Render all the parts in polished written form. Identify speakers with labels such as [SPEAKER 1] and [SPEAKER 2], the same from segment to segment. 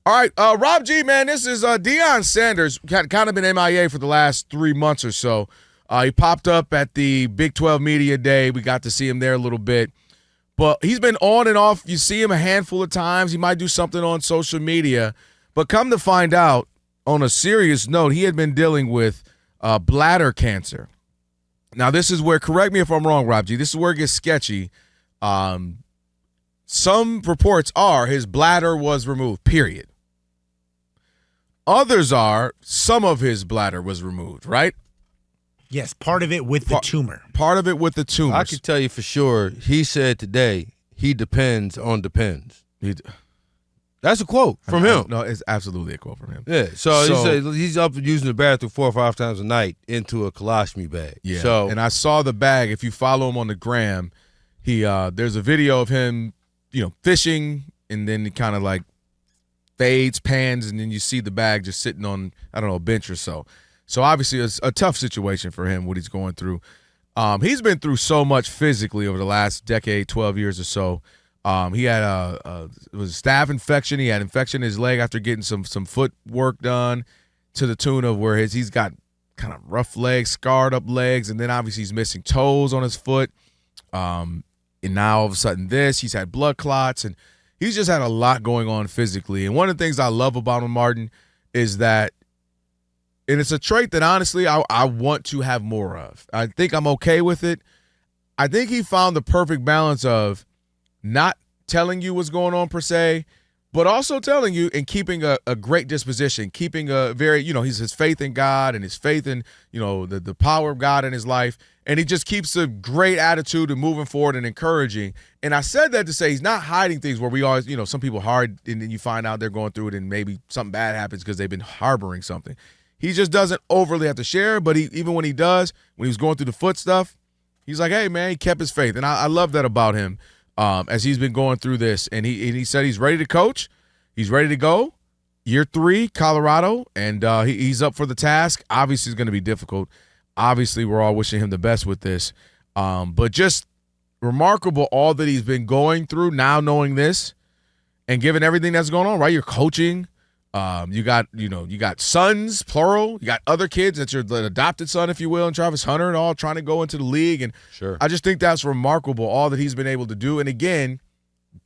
[SPEAKER 1] All right, Rob G, man, this is Deion Sanders, kind of been MIA for the last 3 months or so. He popped up at the Big 12 Media Day. We got to see him there a little bit. But he's been on and off. You see him a handful of times. He might do something on social media. But come to find out, on a serious note, he had been dealing with bladder cancer. Now, this is where, correct me if I'm wrong, Rob G, this is where it gets sketchy. Some reports are his bladder was removed, period. Others are some of his bladder was removed, right?
[SPEAKER 2] Yes, part of it with the tumor.
[SPEAKER 1] Part of it with the tumor.
[SPEAKER 3] I can tell you for sure, he said today, he depends on depends. That's a quote from him.
[SPEAKER 1] No, it's absolutely a quote from him.
[SPEAKER 3] Yeah, so he said he's up using the bathroom 4 or 5 times a night into a colostomy bag.
[SPEAKER 1] Yeah,
[SPEAKER 3] so,
[SPEAKER 1] and I saw the bag. If you follow him on the gram, there's a video of him, fishing, and then he kind of like fades, pans, and then you see the bag just sitting on, I don't know, a bench or so. So obviously it's a tough situation for him, what he's going through. He's been through so much physically over the last decade, 12 years or so. He had it was a staph infection. He had infection in his leg after getting some foot work done, to the tune of where he's got kind of rough legs, scarred up legs, and then obviously he's missing toes on his foot. And now all of a sudden he's had blood clots, and he's just had a lot going on physically. And one of the things I love about him, Martin, is that, and it's a trait that honestly I want to have more of. I think I'm okay with it. I think he found the perfect balance of not telling you what's going on per se, but also telling you and keeping a great disposition, keeping a very, he's his faith in God and his faith in, the power of God in his life. And he just keeps a great attitude and moving forward and encouraging. And I said that to say he's not hiding things where we always, some people hard and then you find out they're going through it and maybe something bad happens because they've been harboring something. He just doesn't overly have to share, but even when he does, when he was going through the foot stuff, he's like, hey, man, he kept his faith. And I love that about him as he's been going through this. And he said he's ready to coach. He's ready to go. Year 3, Colorado, and he's up for the task. Obviously, it's going to be difficult. Obviously, we're all wishing him the best with this. But just remarkable all that he's been going through now knowing this and given everything that's going on, right? You're coaching. You got sons, plural. You got other kids. That's your adopted son, if you will, and Travis Hunter and all trying to go into the league. And
[SPEAKER 3] sure,
[SPEAKER 1] I just think that's remarkable, all that he's been able to do. And again,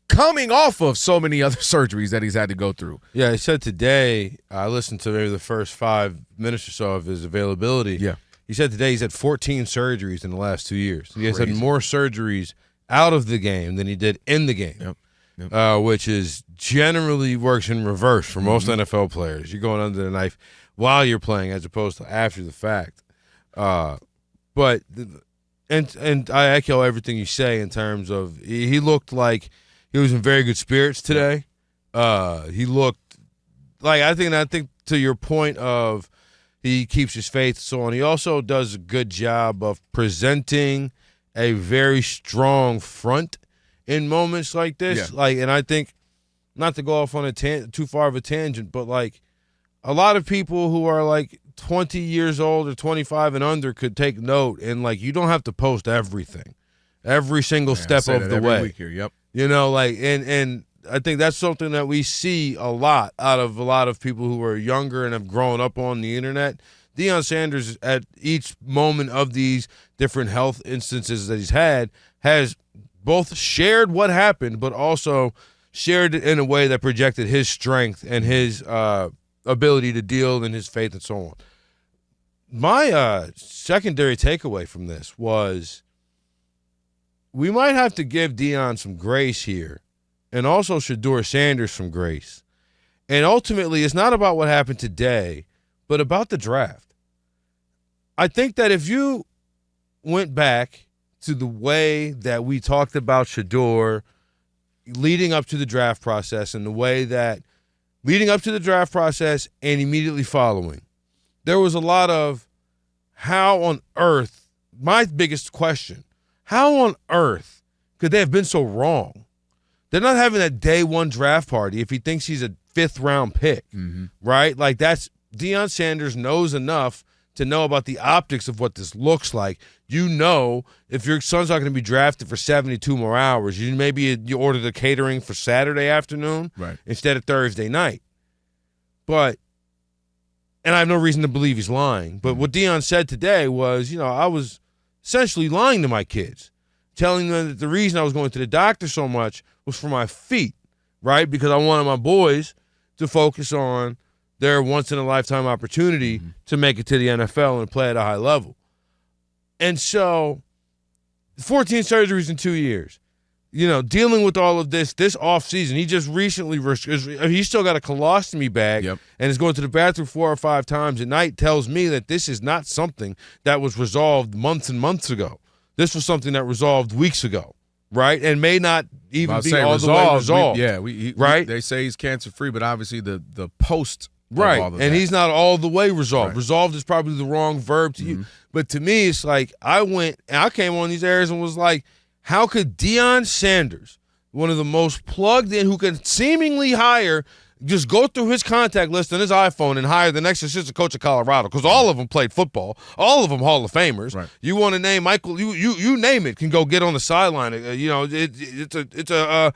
[SPEAKER 1] coming off of so many other surgeries that he's had to go through.
[SPEAKER 3] Yeah, he said today, I listened to maybe the first 5 minutes or so of his availability.
[SPEAKER 1] Yeah.
[SPEAKER 3] He said today he's had 14 surgeries in the last 2 years. He has had
[SPEAKER 1] Crazy.
[SPEAKER 3] more surgeries out of the game than he did in the game.
[SPEAKER 1] Yep.
[SPEAKER 3] Which is generally works in reverse for most NFL players. You're going under the knife while you're playing as opposed to after the fact. But I echo everything you say in terms of he looked like he was in very good spirits today. He looked like I think to your point of he keeps his faith and so on. He also does a good job of presenting a very strong front in moments like this.
[SPEAKER 1] Yeah.
[SPEAKER 3] And I think, not to go off on too far of a tangent, but a lot of people who are 20 years old or 25 and under could take note, and you don't have to post everything, every single step of the way.
[SPEAKER 1] Week here. Yep.
[SPEAKER 3] And I think that's something that we see a lot out of a lot of people who are younger and have grown up on the internet. Deion Sanders, at each moment of these different health instances that he's had, has both shared what happened, but also shared it in a way that projected his strength and his ability to deal and his faith and so on. My secondary takeaway from this was we might have to give Deion some grace here and also Shedeur Sanders some grace. And ultimately, it's not about what happened today, but about the draft. I think that if you went back to the way that we talked about Shedeur leading up to the draft process and the way that leading up to the draft process and immediately following, there was a lot of how on earth, my biggest question, how on earth could they have been so wrong? They're not having that day one draft party if he thinks he's a 5th round pick, right? That's Deion Sanders knows enough to know about the optics of what this looks like. If your son's not going to be drafted for 72 more hours, you order the catering for Saturday afternoon
[SPEAKER 1] right,
[SPEAKER 3] instead of Thursday night. But, and I have no reason to believe he's lying, but what Deion said today was, I was essentially lying to my kids, telling them that the reason I was going to the doctor so much was for my feet, right? Because I wanted my boys to focus on their once-in-a-lifetime opportunity to make it to the NFL and play at a high level. And so 14 surgeries in 2 years, dealing with all of this offseason. He just recently, he's still got a colostomy bag and is going to the bathroom 4 or 5 times a night, tells me that this is not something that was resolved months and months ago. This was something that resolved weeks ago, right? And may not even be all the way resolved. Right?
[SPEAKER 1] They say he's cancer-free, but obviously the post
[SPEAKER 3] right,
[SPEAKER 1] all of
[SPEAKER 3] and
[SPEAKER 1] that.
[SPEAKER 3] he's not all the way resolved.
[SPEAKER 1] Right.
[SPEAKER 3] Resolved is probably the wrong verb to use. But to me, it's like I came on these areas and was like, how could Deion Sanders, one of the most plugged in, who can seemingly just go through his contact list on his iPhone and hire the next assistant coach of Colorado, because all of them played football, all of them Hall of Famers. Right. You want to name Michael, you name it, can go get on the sideline. It's a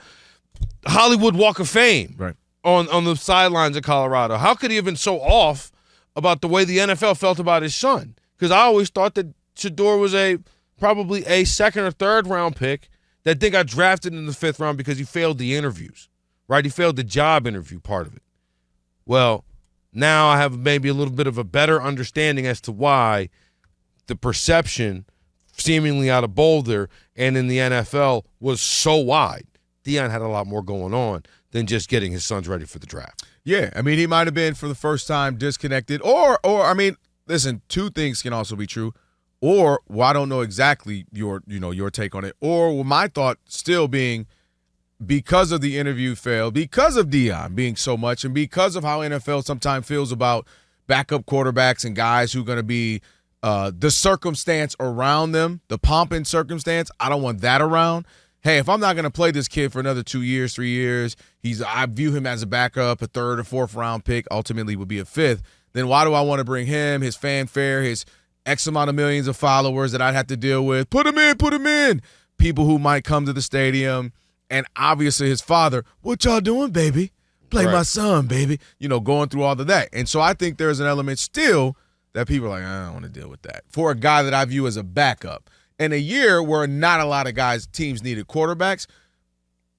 [SPEAKER 3] Hollywood Walk of Fame.
[SPEAKER 1] Right.
[SPEAKER 3] On the sidelines of Colorado. How could he have been so off about the way the NFL felt about his son? Because I always thought that Shedeur was probably a second or third round pick that then got drafted in the 5th round because he failed the interviews, right? He failed the job interview part of it. Well, now I have maybe a little bit of a better understanding as to why the perception seemingly out of Boulder and in the NFL was so wide. Deion had a lot more going on than just getting his sons ready for the draft.
[SPEAKER 1] Yeah, I mean, he might have been for the first time disconnected, or I mean, listen, 2 things can also be true. Or, well, I don't know exactly your take on it. Or my thought still being, because of the interview fail, because of Deion being so much, and because of how NFL sometimes feels about backup quarterbacks and guys who are going to be the circumstance around them, the pomp and circumstance, I don't want that around. Hey, if I'm not going to play this kid for another 2 years, 3 years, I view him as a backup, a 3rd or 4th round pick, ultimately would be a 5th, then why do I want to bring him, his fanfare, his X amount of millions of followers that I'd have to deal with? Put him in. People who might come to the stadium, and obviously his father, what y'all doing, baby? Play my son, baby. Going through all of that. And so I think there's an element still that people are like, I don't want to deal with that. For a guy that I view as a backup. In a year where not a lot of teams needed quarterbacks.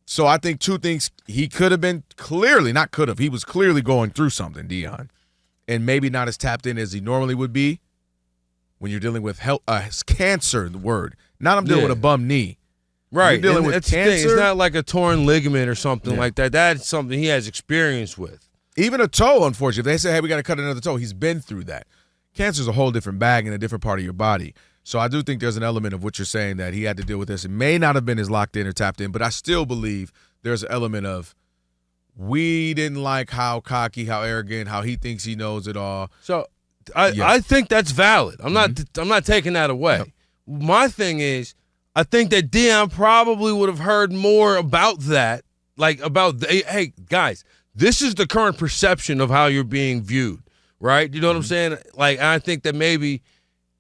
[SPEAKER 1] So I think 2 things. He could have been he was clearly going through something, Deion, and maybe not as tapped in as he normally would be when you're dealing with cancer, the word. Not I'm dealing with a bum knee.
[SPEAKER 3] Right.
[SPEAKER 1] You're dealing with cancer.
[SPEAKER 3] It's not like a torn ligament or something like that. That's something he has experience with.
[SPEAKER 1] Even a toe, unfortunately. If they say, hey, we got to cut another toe, he's been through that. Cancer's a whole different bag in a different part of your body. So I do think there's an element of what you're saying that he had to deal with this. It may not have been as locked in or tapped in, but I still believe there's an element of we didn't like how cocky, how arrogant, how he thinks he knows it all.
[SPEAKER 3] So I think that's valid. I'm not taking that away. Yep. My thing is, I think that Deion probably would have heard more about that, hey, guys, this is the current perception of how you're being viewed, right? You know what I'm saying? I think that maybe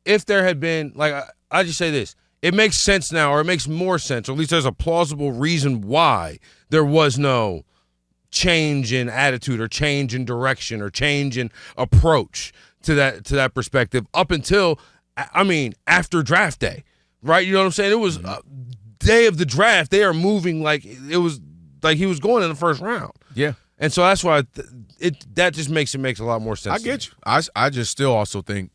[SPEAKER 3] if there had been, I just say this, it makes sense now, or it makes more sense, or at least there's a plausible reason why there was no change in attitude or change in direction or change in approach to that perspective up until, after draft day, right? You know what I'm saying? It was day of the draft. They are moving like it was like he was going in the 1st round.
[SPEAKER 1] Yeah.
[SPEAKER 3] And so that's why that just makes a lot more sense.
[SPEAKER 1] I get you. I just still also think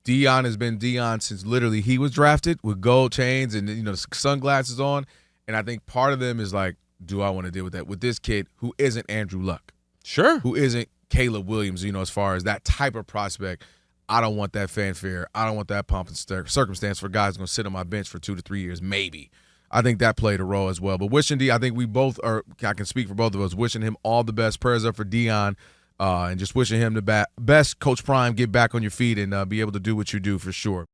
[SPEAKER 1] Deion has been Deion since literally he was drafted with gold chains and sunglasses on, and I think part of them is like, do I want to deal with that with this kid who isn't Andrew Luck?
[SPEAKER 3] Sure.
[SPEAKER 1] Who isn't Caleb Williams, as far as that type of prospect. I don't want that fanfare. I don't want that pomp and circumstance for guys going to sit on my bench for 2 to 3 years, maybe. I think that played a role as well. But wishing I think we both are, I can speak for both of us, wishing him all the best. Prayers up for Deion, and just wishing him the best. Coach Prime, get back on your feet and be able to do what you do for sure.